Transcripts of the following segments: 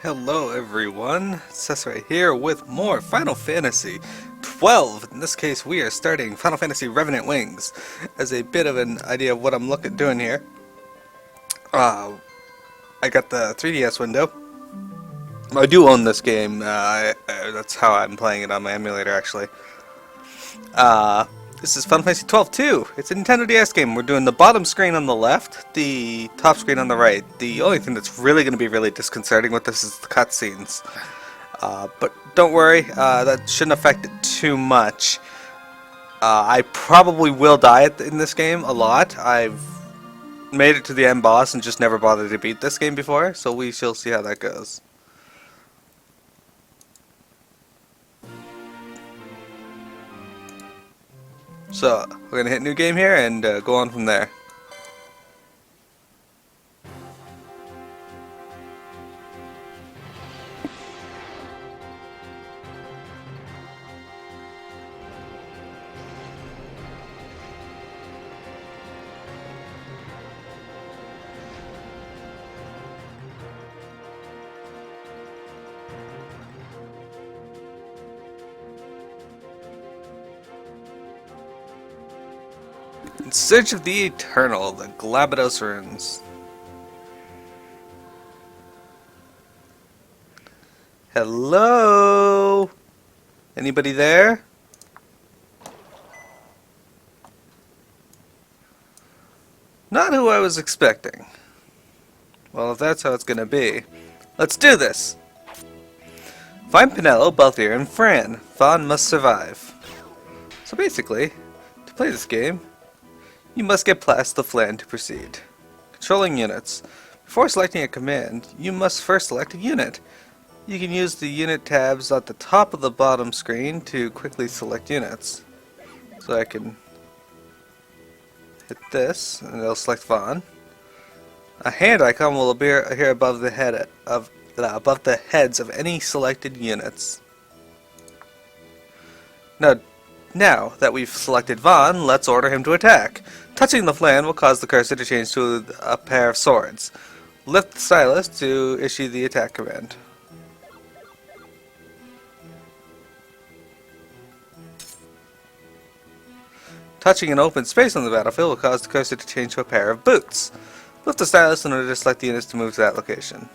Hello everyone, Cess right here with more Final Fantasy XII. In this case we are starting Final Fantasy Revenant Wings. As a bit of an idea of what I'm doing here, I got the 3DS window. I do own this game, that's how I'm playing it on my emulator actually. This is Final Fantasy XII-2. It's a Nintendo DS game. We're doing the bottom screen on the left, the top screen on the right. The only thing that's really going to be really disconcerting with this is the cutscenes. But don't worry, that shouldn't affect it too much. I probably will die in this game a lot. I've made it to the end boss and just never bothered to beat this game before, so we shall see how that goes. So, we're going to hit new game here and go on from there. In search of the Eternal, the Glabados runes. Hello? Anybody there? Not who I was expecting. Well, if that's how it's gonna be, let's do this! Find Penelo, Balthier, and Fran. Vaan must survive. So basically, to play this game, you must get past the flan to proceed. Controlling units. Before selecting a command, you must first select a unit. You can use the unit tabs at the top of the bottom screen to quickly select units. So I can hit this, and it'll select Vaan. A hand icon will appear here above the heads of any selected units. Now that we've selected Vaan, let's order him to attack. Touching the flan will cause the cursor to change to a pair of swords. Lift the stylus to issue the attack command. Touching an open space on the battlefield will cause the cursor to change to a pair of boots. Lift the stylus in order to select the units to move to that location.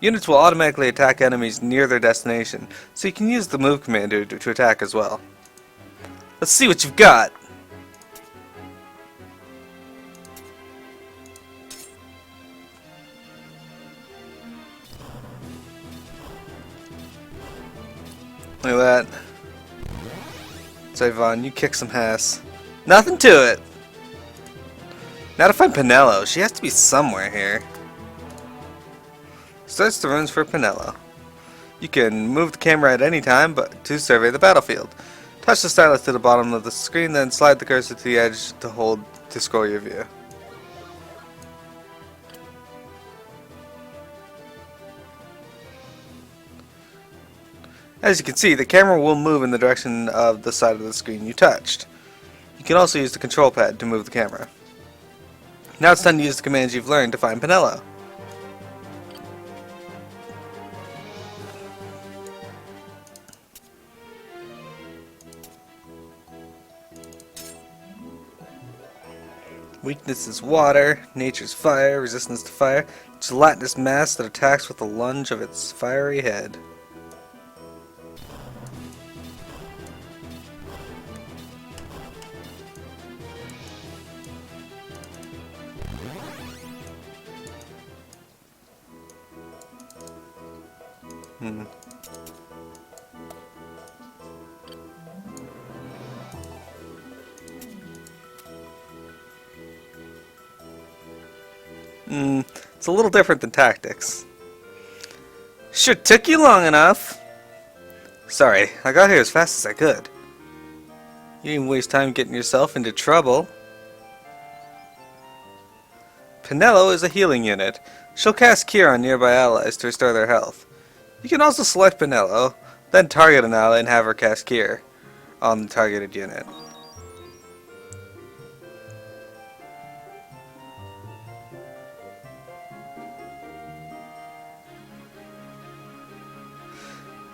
Units will automatically attack enemies near their destination, so you can use the move command to attack as well. Let's see what you've got! Look at that. Sorry, Vaan, you kick some ass. Nothing to it! Now to find Penelo. She has to be somewhere here. Search the runes for Penelo. You can move the camera at any time but to survey the battlefield. Touch the stylus to the bottom of the screen, then slide the cursor to the edge to hold to scroll your view. As you can see, the camera will move in the direction of the side of the screen you touched. You can also use the control pad to move the camera. Now it's time to use the commands you've learned to find Penelo. Weakness is water, nature's fire, resistance to fire, gelatinous mass that attacks with the lunge of its fiery head. It's a little different than tactics. Sure took you long enough. Sorry, I got here as fast as I could. You didn't waste time getting yourself into trouble. Penelo is a healing unit. She'll cast Cure on nearby allies to restore their health. You can also select Penelo, then target an ally and have her cast Cure on the targeted unit.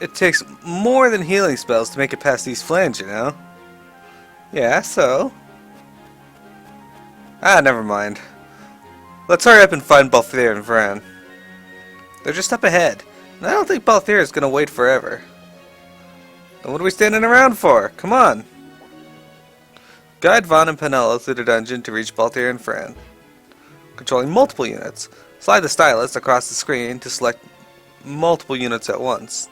It takes more than healing spells to make it past these flames, you know? Yeah, so? Ah, never mind. Let's hurry up and find Balthier and Vran. They're just up ahead, and I don't think Balthier is gonna wait forever. Then what are we standing around for? Come on! Guide Vaan and Penelo through the dungeon to reach Balthier and Vran. Controlling multiple units. Slide the stylus across the screen to select multiple units at once.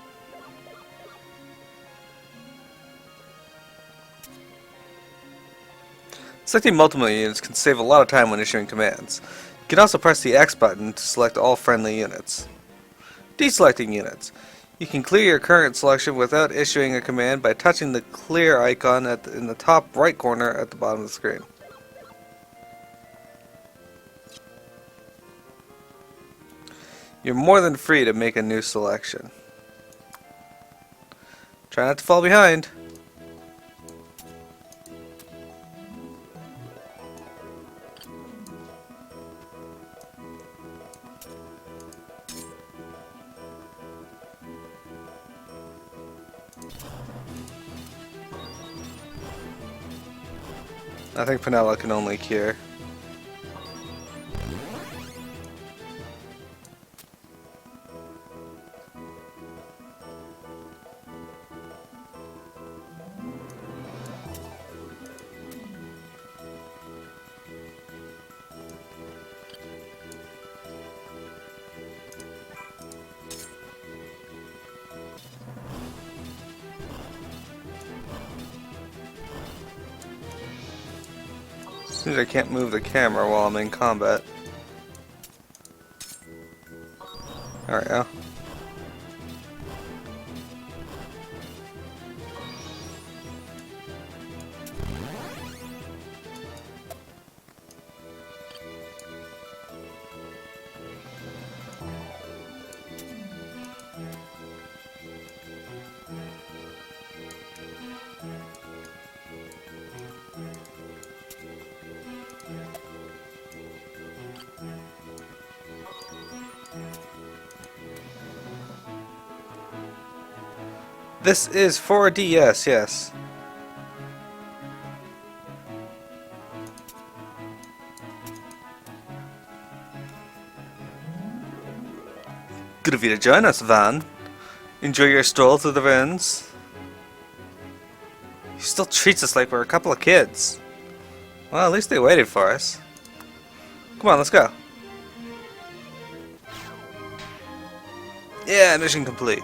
Selecting multiple units can save a lot of time when issuing commands. You can also press the X button to select all friendly units. Deselecting units. You can clear your current selection without issuing a command by touching the clear icon in the top right corner at the bottom of the screen. You're more than free to make a new selection. Try not to fall behind. I think Penelo can only cure. Seems I can't move the camera while I'm in combat. There we go. This is 4DS, yes. Good of you to join us, Vaan. Enjoy your stroll through the ruins. He still treats us like we're a couple of kids. Well, at least they waited for us. Come on, let's go. Yeah, mission complete.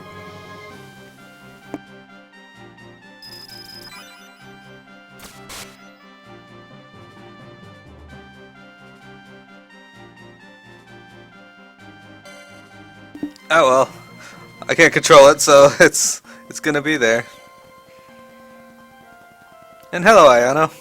Oh well, I can't control it, so it's gonna be there. And hello, Ayano.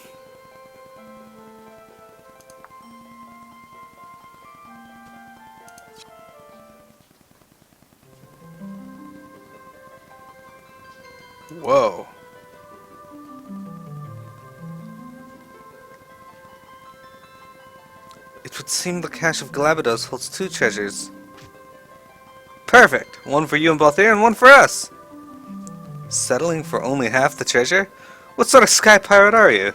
Whoa. It would seem the cache of Galabados holds two treasures. Perfect! One for you and Balthier and one for us! Settling for only half the treasure? What sort of sky pirate are you?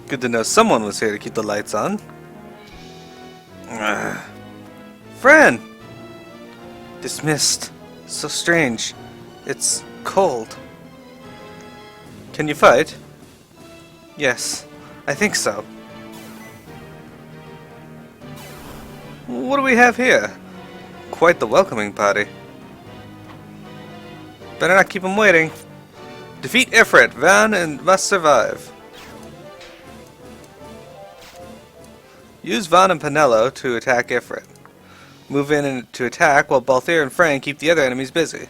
Good to know someone was here to keep the lights on. Fran! Dismissed. So strange. It's cold. Can you fight? Yes, I think so. What do we have here? Quite the welcoming party. Better not keep him waiting. Defeat Ifrit, Vaan, and must survive. Use Vaan and Penelo to attack Ifrit. Move in and to attack while Balthier and Fran keep the other enemies busy.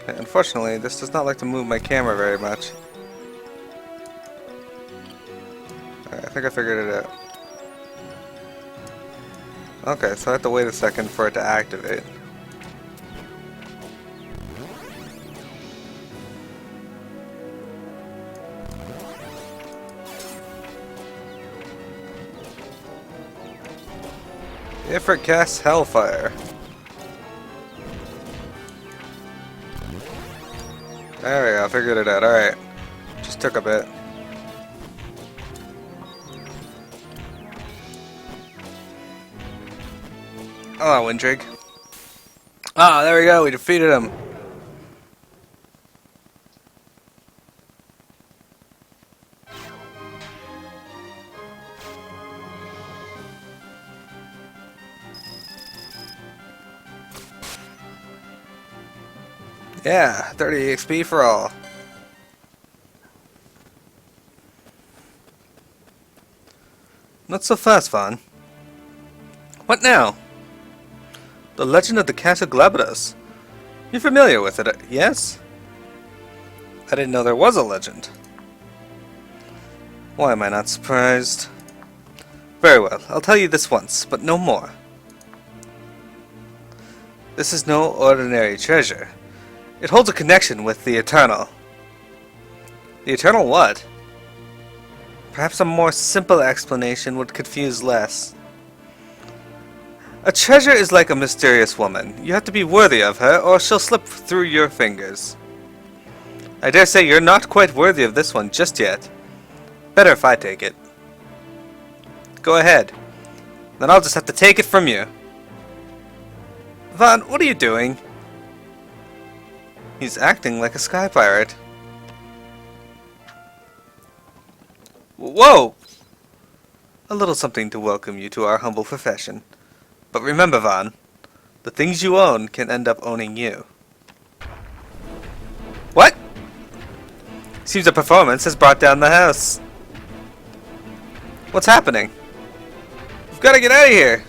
Okay, unfortunately, this does not like to move my camera very much. Alright, I think I figured it out. Okay, so I have to wait a second for it to activate. Ifrit casts Hellfire. There we go, figured it out. Alright. Just took a bit. Hello, Windrig. Ah, there we go, we defeated him. Yeah, 30 XP for all. Not so fast, Vaan. What now? The Legend of the Castle Glabados. You're familiar with it, yes? I didn't know there was a legend. Why am I not surprised? Very well, I'll tell you this once, but no more. This is no ordinary treasure. It holds a connection with the Eternal. The Eternal what? Perhaps a more simple explanation would confuse less. A treasure is like a mysterious woman. You have to be worthy of her, or she'll slip through your fingers. I dare say you're not quite worthy of this one just yet. Better if I take it. Go ahead. Then I'll just have to take it from you. Vaan, what are you doing? He's acting like a sky pirate. Whoa! A little something to welcome you to our humble profession. But remember, Vaan, the things you own can end up owning you. What? Seems a performance has brought down the house. What's happening? We've got to get out of here.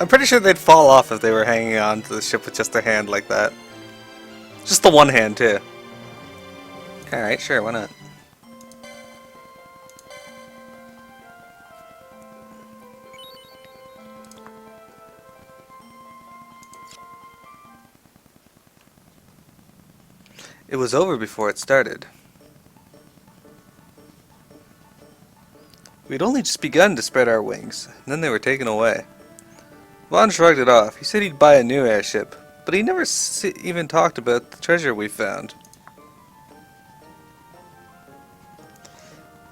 I'm pretty sure they'd fall off if they were hanging on to the ship with just a hand like that. Just the one hand, too. Alright, sure, why not? It was over before it started. We'd only just begun to spread our wings, and then they were taken away. Vaan shrugged it off. He said he'd buy a new airship, but he never even talked about the treasure we found.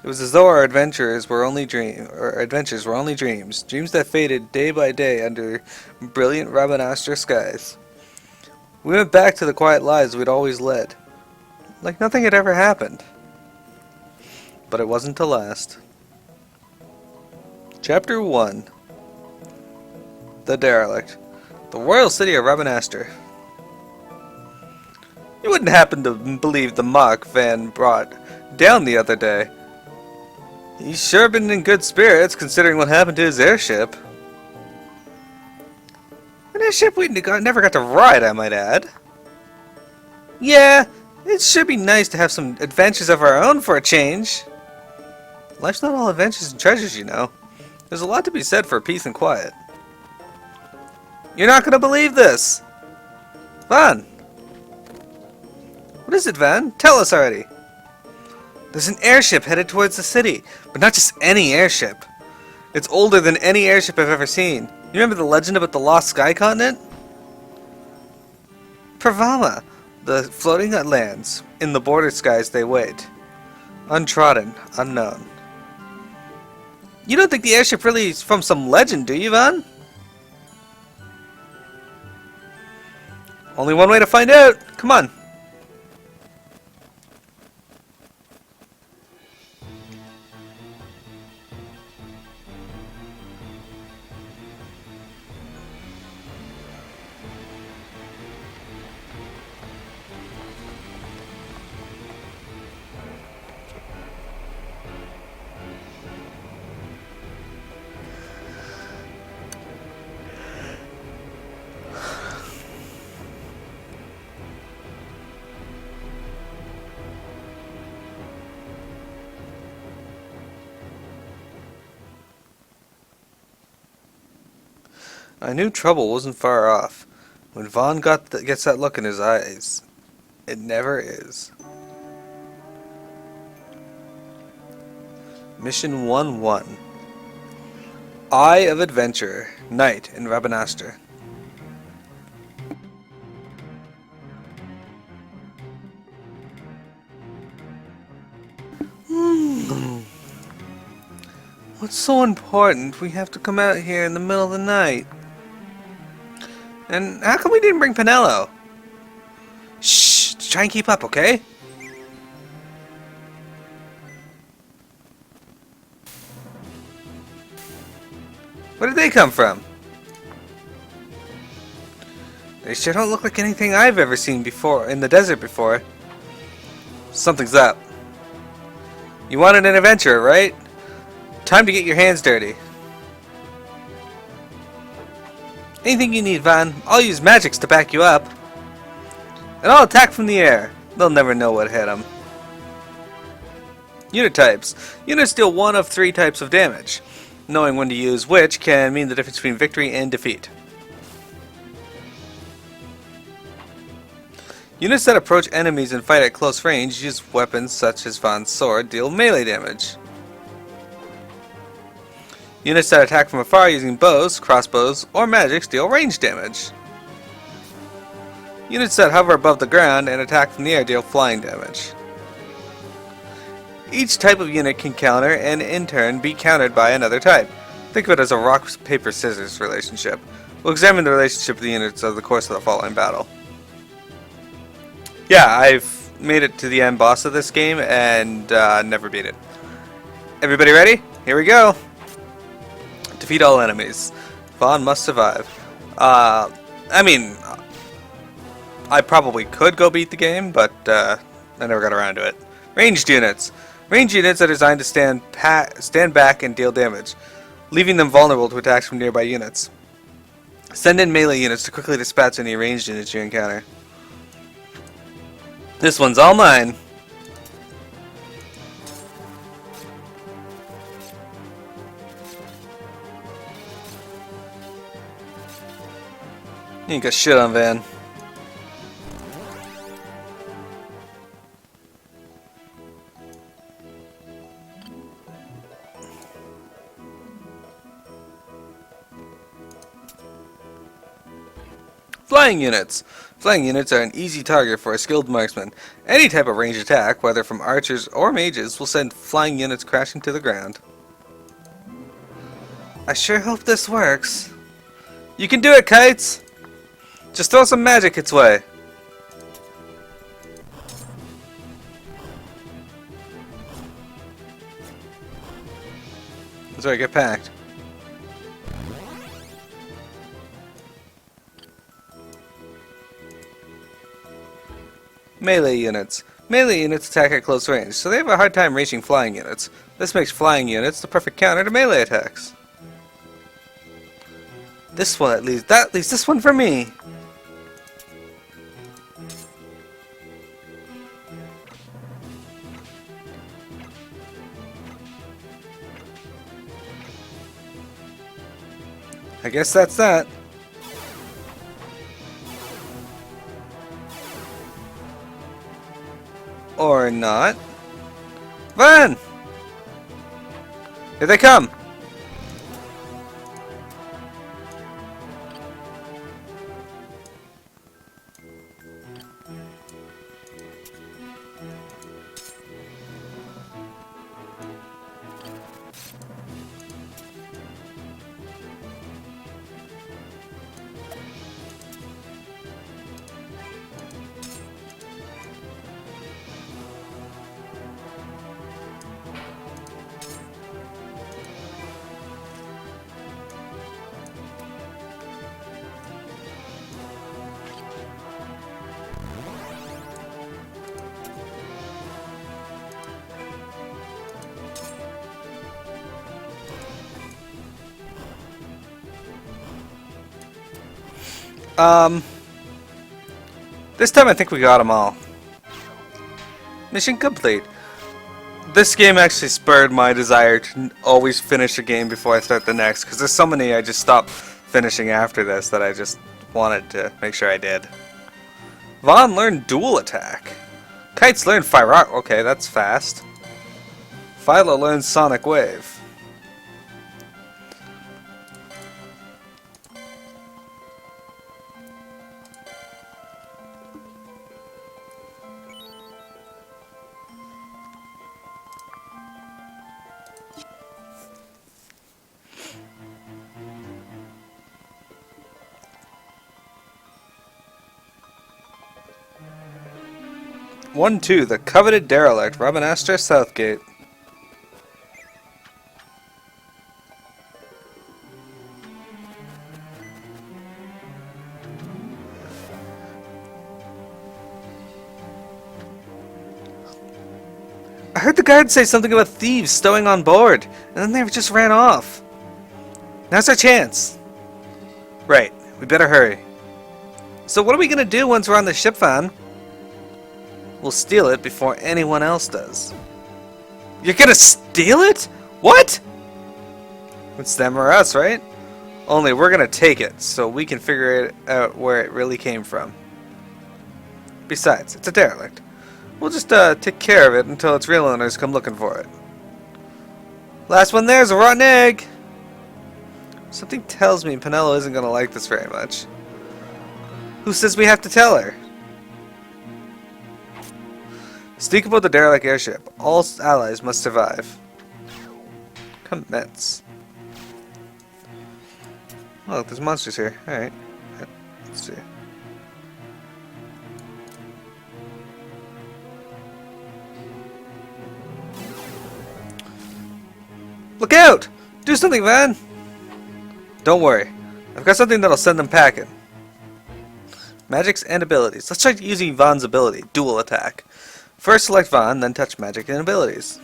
It was as though our adventures were only dreams, dreams that faded day by day under brilliant Rabanastre skies. We went back to the quiet lives we'd always led, like nothing had ever happened. But it wasn't to last. Chapter 1. The Derelict. The royal city of Rabanastre. You wouldn't happen to believe the mock Vaan brought down the other day. He's sure been in good spirits considering what happened to his airship. An airship we never got to ride, I might add. Yeah, it should be nice to have some adventures of our own for a change. Life's not all adventures and treasures, you know. There's a lot to be said for peace and quiet. You're not going to believe this! Vaan! What is it, Vaan? Tell us already! There's an airship headed towards the city, but not just any airship. It's older than any airship I've ever seen. You remember the legend about the lost sky continent? Pravama, the floating lands. In the border skies they wait. Untrodden, unknown. You don't think the airship really is from some legend, do you, Vaan? Only one way to find out. Come on. I knew trouble wasn't far off. When Vaan gets that look in his eyes, it never is. Mission 1-1. Eye of Adventure, Night in Rabanastre. What's so important we have to come out here in the middle of the night? And how come we didn't bring Penelo? Shh! Try and keep up, okay? Where did they come from? They sure don't look like anything I've ever seen before in the desert before. Something's up. You wanted an adventure, right? Time to get your hands dirty. Anything you need, Vaan. I'll use magics to back you up. And I'll attack from the air. They'll never know what hit them. Unit types. Units deal one of 3 types of damage. Knowing when to use which can mean the difference between victory and defeat. Units that approach enemies and fight at close range use weapons such as Vaan's sword deal melee damage. Units that attack from afar using bows, crossbows, or magics deal range damage. Units that hover above the ground and attack from the air deal flying damage. Each type of unit can counter and in turn be countered by another type. Think of it as a rock, paper, scissors relationship. We'll examine the relationship of the units over the course of the following battle. Yeah, I've made it to the end boss of this game and never beat it. Everybody ready? Here we go! Defeat all enemies. Vaan must survive. I mean, I probably could go beat the game, but I never got around to it. Ranged units. Ranged units are designed to stand back and deal damage, leaving them vulnerable to attacks from nearby units. Send in melee units to quickly dispatch any ranged units you encounter. This one's all mine. You ain't got shit on Vaan. Flying units. Flying units are an easy target for a skilled marksman. Any type of ranged attack, whether from archers or mages, will send flying units crashing to the ground. I sure hope this works. You can do it, Kites! Just throw some magic its way. That's where I get packed. Melee units. Melee units attack at close range, so they have a hard time reaching flying units. This makes flying units the perfect counter to melee attacks. This one that leaves this one for me. I guess that's that. Or not. Vaan! Here they come! Um, this time I think we got them all. Mission complete. This game actually spurred my desire to always finish a game before I start the next, because there's so many I just stopped finishing after this that I just wanted to make sure I did. Vaan learned dual attack. Kites learned fire. Okay, that's fast. Philo learns sonic wave. One, two, the coveted derelict, Rabanastre Southgate. I heard the guard say something about thieves stowing on board, and then they just ran off. Now's our chance. Right, we better hurry. So what are we gonna do once we're on the ship, Vaan? We'll steal it before anyone else does. You're gonna steal it? What? It's them or us, right? Only we're gonna take it, so we can figure it out where it really came from. Besides, it's a derelict. We'll just take care of it until its real owners come looking for it. Last one there's a rotten egg! Something tells me Penelo isn't gonna like this very much. Who says we have to tell her? Sneak aboard the derelict airship. All allies must survive. Commence. Oh, look, there's monsters here. Alright. Let's see. Look out! Do something, Vaan! Don't worry. I've got something that'll send them packing. Magics and abilities. Let's try using Vaan's ability, dual attack. First select Vaan, then touch magic and abilities.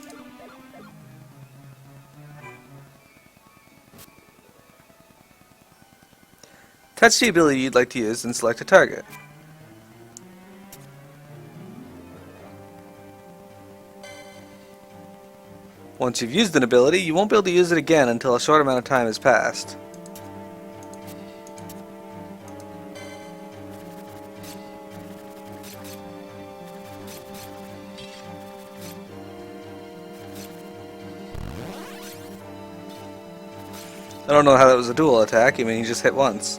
Touch the ability you'd like to use and select a target. Once you've used an ability, you won't be able to use it again until a short amount of time has passed. I don't know how that was a dual attack. I mean, you just hit once.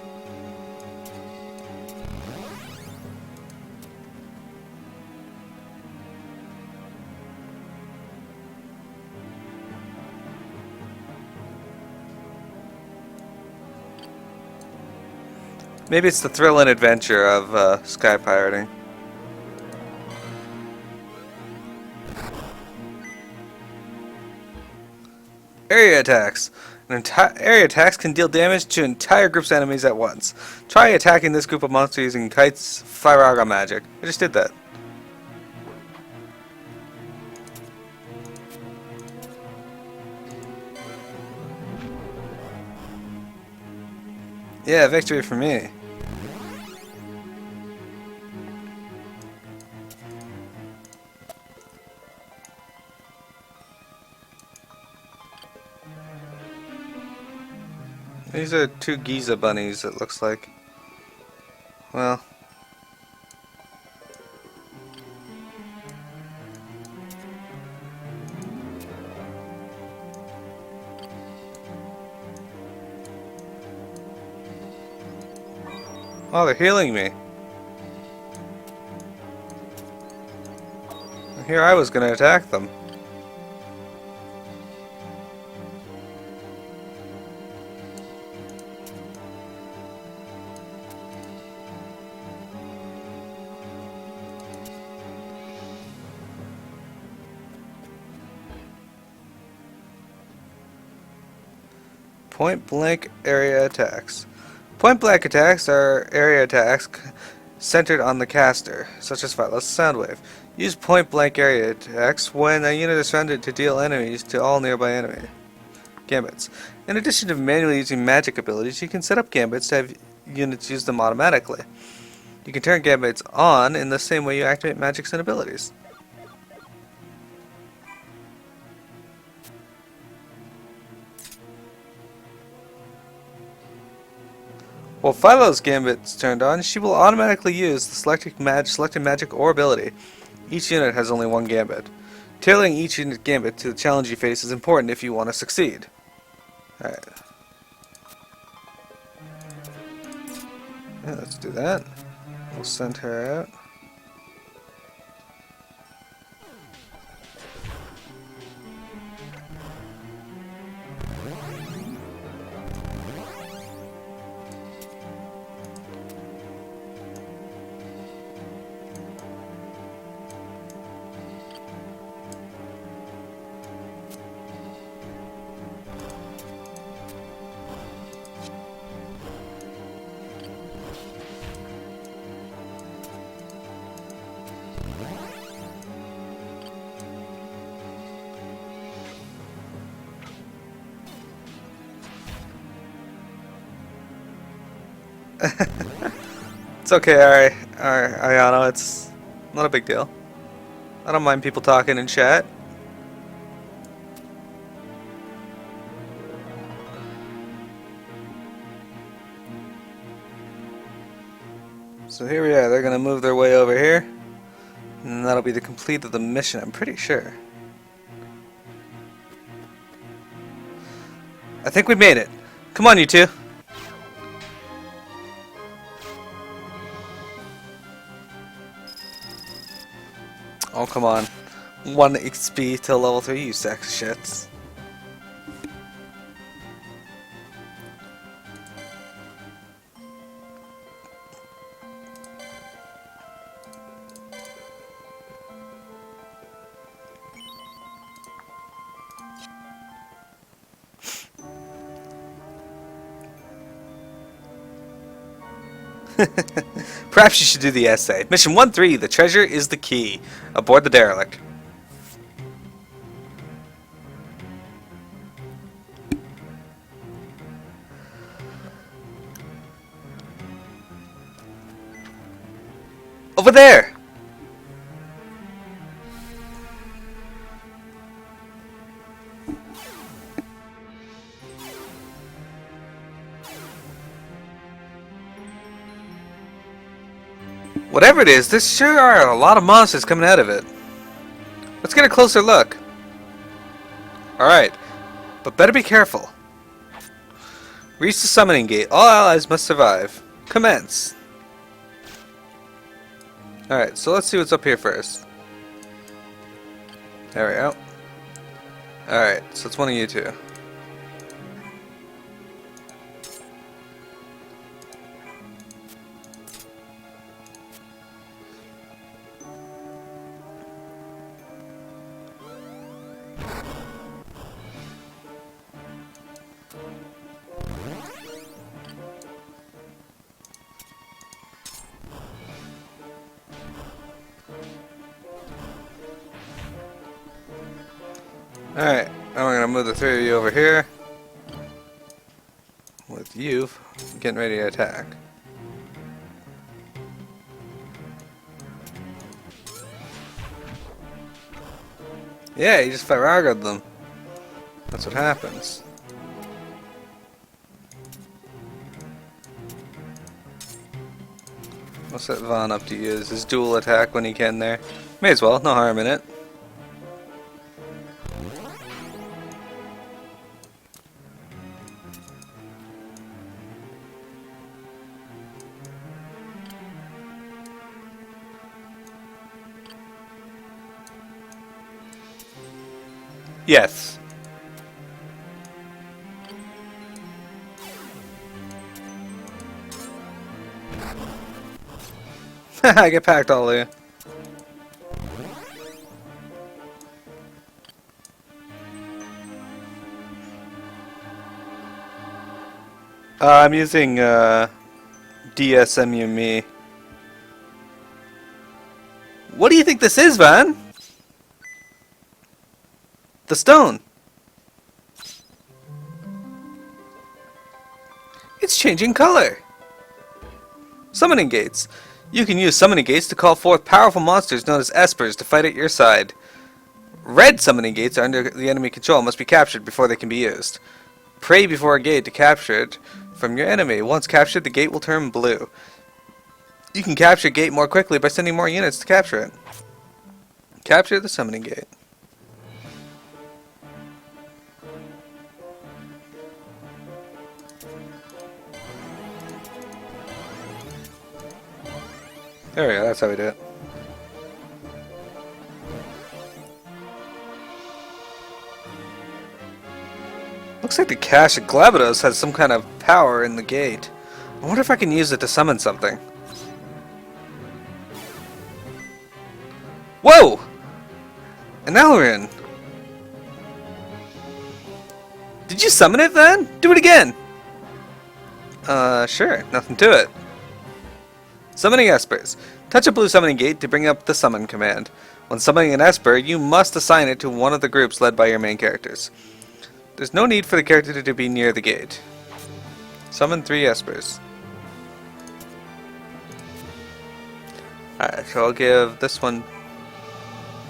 Maybe it's the thrill and adventure of sky pirating. Area attacks. Area attacks can deal damage to entire groups of enemies at once. Try attacking this group of monsters using Kite's Fire magic. I just did that. Yeah, victory for me. These are two Giza bunnies, it looks like. Well. Oh, they're healing me. Here I was going to attack them. Point blank area attacks. Point blank attacks are area attacks centered on the caster, such as Philo's Soundwave. Use point blank area attacks when a unit is surrounded to deal enemies to all nearby enemy. Gambits. In addition to manually using magic abilities, you can set up gambits to have units use them automatically. You can turn gambits on in the same way you activate magics and abilities. While Philo's gambit's turned on, she will automatically use the selected magic or ability. Each unit has only one gambit. Tailoring each unit gambit to the challenge you face is important if you want to succeed. Alright. Yeah, let's do that. We'll send her out. It's okay, Ayano, it's not a big deal. I don't mind people talking in chat. So here we are, they're gonna move their way over here. And that'll be the complete of the mission, I'm pretty sure. I think we made it. Come on, you two. Oh, come on. 1 XP till level 3, you sex shits. Perhaps you should do the essay. Mission 1-3, the treasure is the key. Aboard the derelict. Over there! Whatever it is, there sure are a lot of monsters coming out of it. Let's get a closer look. Alright, but better be careful. Reach the summoning gate. All allies must survive. Commence. Alright, so let's see what's up here first. There we go. Alright, so it's one of you two. Alright, now we're going to move the three of you over here. With you getting ready to attack. Yeah, you just Firagoed them. That's what happens. I'll set Vaan up to use his dual attack when he can there. May as well, no harm in it. Yes. I get packed all of you. I'm using DSMU me. What do you think this is, Vaan? The stone. It's changing color. Summoning gates. You can use summoning gates to call forth powerful monsters known as espers to fight at your side. Red summoning gates are under the enemy control and must be captured before they can be used. Pray before a gate to capture it from your enemy. Once captured, the gate will turn blue. You can capture a gate more quickly by sending more units to capture it. Capture the summoning gate. There we go, that's how we do it. Looks like the cache at Glabados has some kind of power in the gate. I wonder if I can use it to summon something. Whoa! An Elrin! Did you summon it then? Do it again! Sure. Nothing to it. Summoning Espers. Touch a blue summoning gate to bring up the summon command. When summoning an Esper, you must assign it to one of the groups led by your main characters. There's no need for the character to be near the gate. Summon 3 Espers. Alright, so I'll give this one,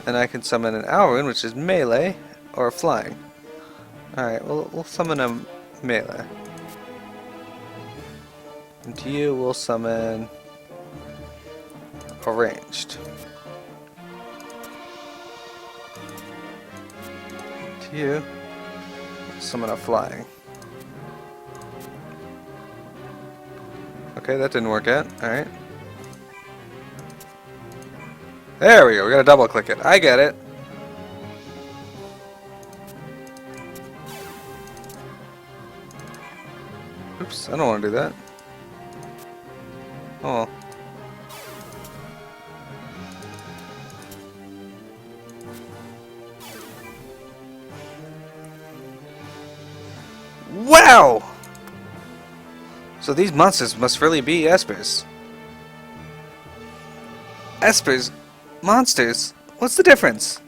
and I can summon an Alrune, which is melee, or flying. Alright, we'll summon a melee. And to you, we'll summon a ranged. To you, summon a flying. Okay, that didn't work out. Alright. There we go, we gotta double click it. I get it. Oops, I don't want to do that. Oh. Wow! So these monsters must really be Espers. Espers? Monsters? What's the difference?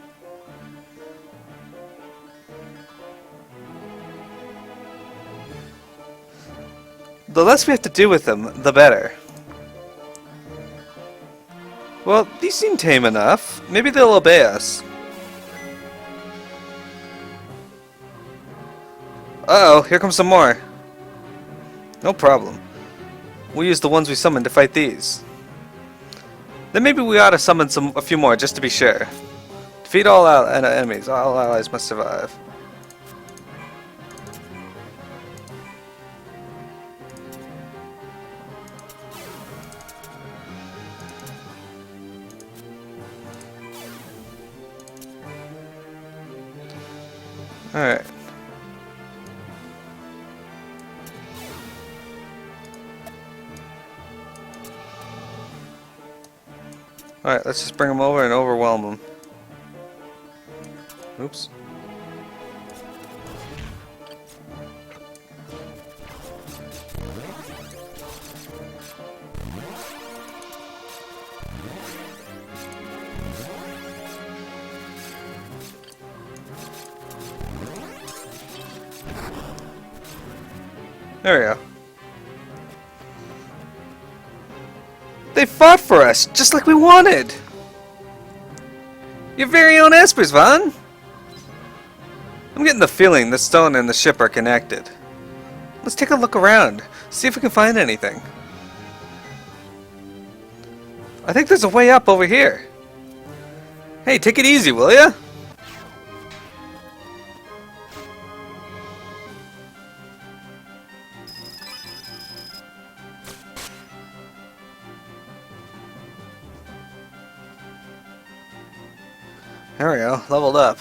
The less we have to do with them, the better. Well, these seem tame enough. Maybe they'll obey us. Uh-oh, here comes some more. No problem. We'll use the ones we summoned to fight these. Then maybe we ought to summon a few more just to be sure. Defeat all enemies. All allies must survive. Alright. Alright, let's just bring them over and overwhelm them. Oops. There we go. They fought for us, just like we wanted! Your very own Espers, Vaan! I'm getting the feeling the stone and the ship are connected. Let's take a look around, see if we can find anything. I think there's a way up over here. Hey, take it easy, will ya? There we go, leveled up.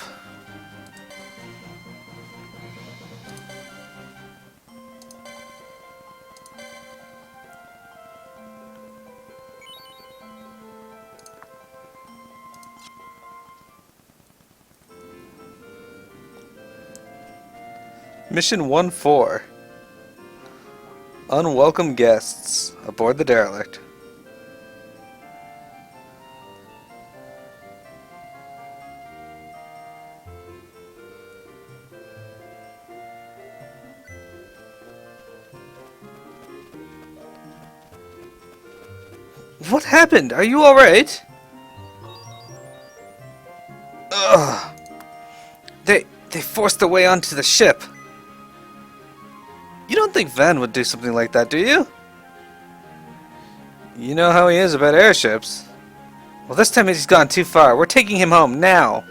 Mission 1-4. Unwelcome guests aboard the derelict. What happened? Are you alright? Ugh. They forced their way onto the ship. You don't think Vaan would do something like that, do you? You know how he is about airships. Well, this time he's gone too far. We're taking him home now.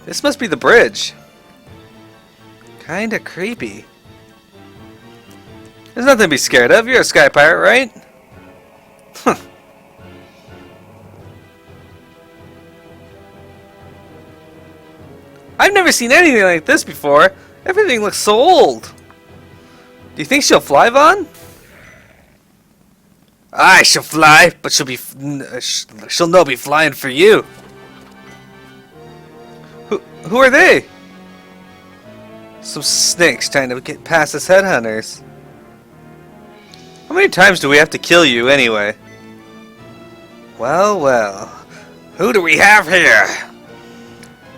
This must be the bridge. Kinda creepy. There's nothing to be scared of. You're a sky pirate, right? Huh. I've never seen anything like this before. Everything looks so old. Do you think she'll fly, Vaan? Aye, she'll fly, but she'll no be flying for you. Who are they? Some snakes trying to get past us headhunters. How many times do we have to kill you anyway? Well, well. Who do we have here?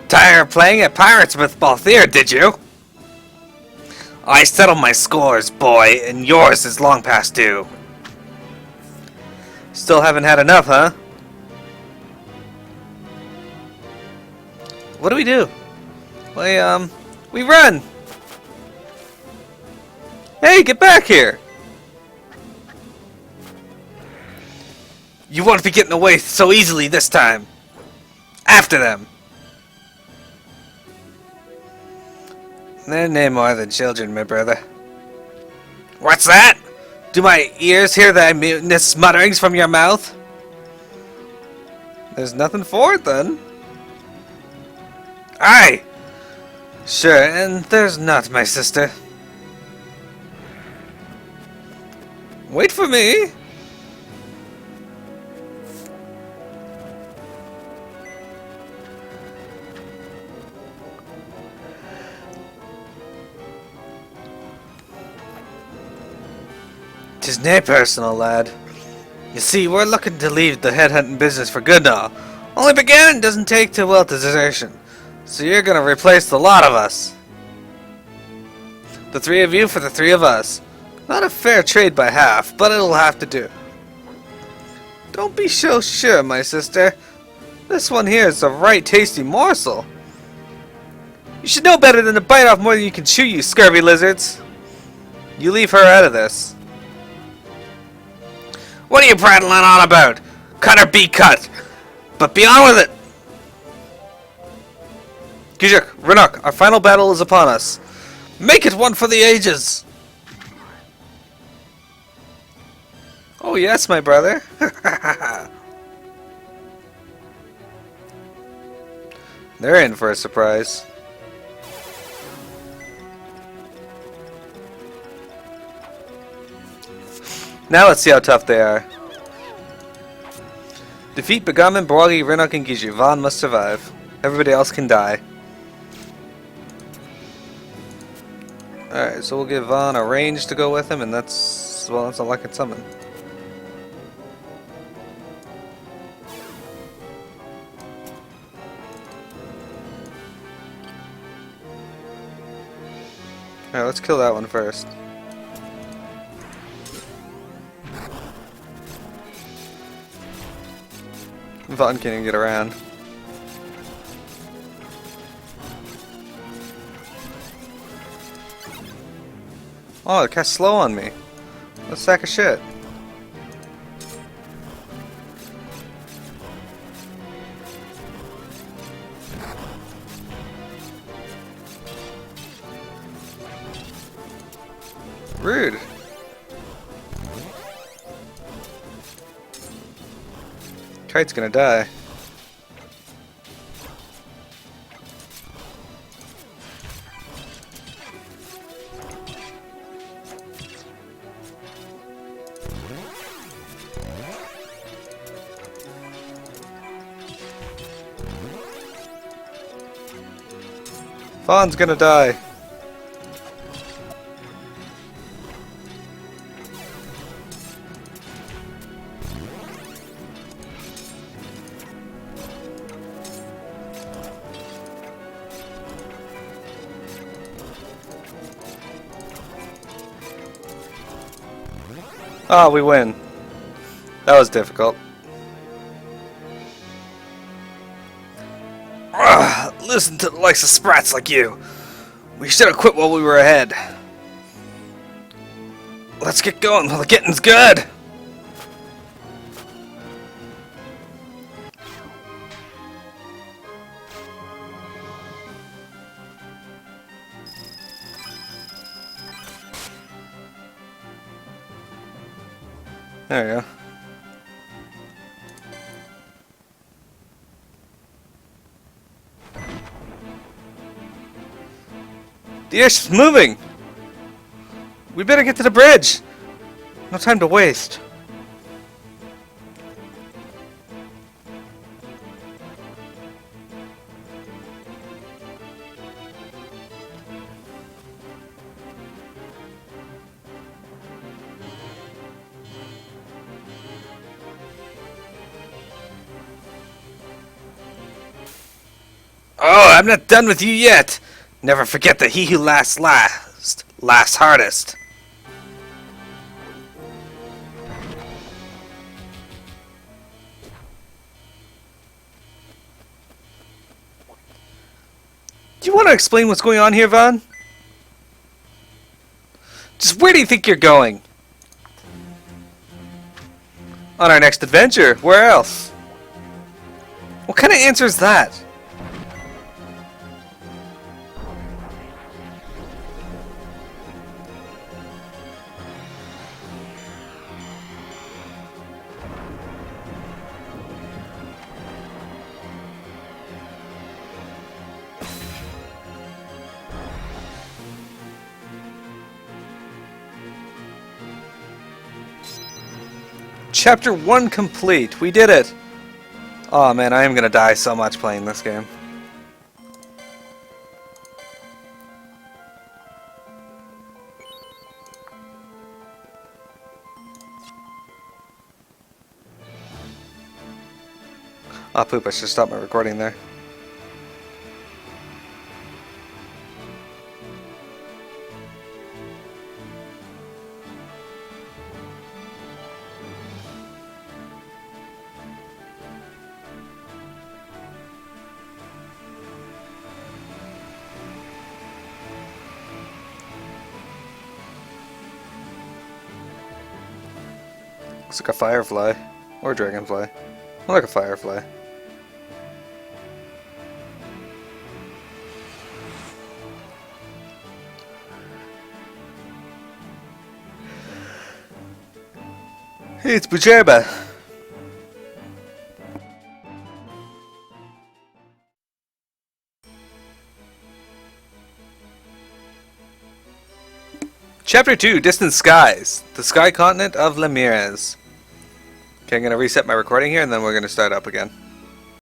Tired of playing at Pirates with Balthier, did you? I settled my scores, boy, and yours is long past due. Still haven't had enough, huh? What do? We run! Hey, get back here! You won't be getting away so easily this time. After them! They're no more than children, my brother. What's that? Do my ears hear the mutinous mutterings from your mouth? There's nothing for it, then. Aye! Sure, and there's not, my sister. Wait for me! Tis nae personal, lad. You see, we're looking to leave the headhunting business for good now. Only beginning doesn't take too well to desertion. So you're gonna replace the lot of us. The three of you for the three of us. Not a fair trade by half, but it'll have to do. Don't be so sure, my sister. This one here is a right tasty morsel. You should know better than to bite off more than you can chew, you scurvy lizards. You leave her out of this. What are you prattling on about? Cut or be cut. But be on with it. Gijak, Renok, our final battle is upon us. Make it one for the ages. Oh yes, my brother. They're in for a surprise. Now let's see how tough they are. Defeat Begaman, Boragi, Renok, and Giju. Vaan must survive. Everybody else can die. Alright, so we'll give Vaan a range to go with him, and that's, well, that's all I can summon. Alright, let's kill that one first. Vaan can't even get around. Oh, it cast slow on me. What a sack of shit. Rude. Kite's gonna die. Vaan's gonna die. Ah, we win. That was difficult. Listen to the likes of sprats like you. We should have quit while we were ahead. Let's get going while the getting's good. There we go. The airship's moving! We better get to the bridge! No time to waste. Oh, I'm not done with you yet! Never forget that he who laughs last, laughs hardest. Do you want to explain what's going on here, Vaan? Just where do you think you're going? On our next adventure. Where else? What kind of answer is that? Chapter 1 complete. We did it. Oh man, I am gonna die so much playing this game. Ah, poop, I should stop my recording there. Looks like a firefly. Or a dragonfly. More like a firefly. Hey, it's Bujaba. Chapter 2, Distant Skies. The Sky Continent of Lemires. Okay, I'm going to reset my recording here and then we're going to start up again.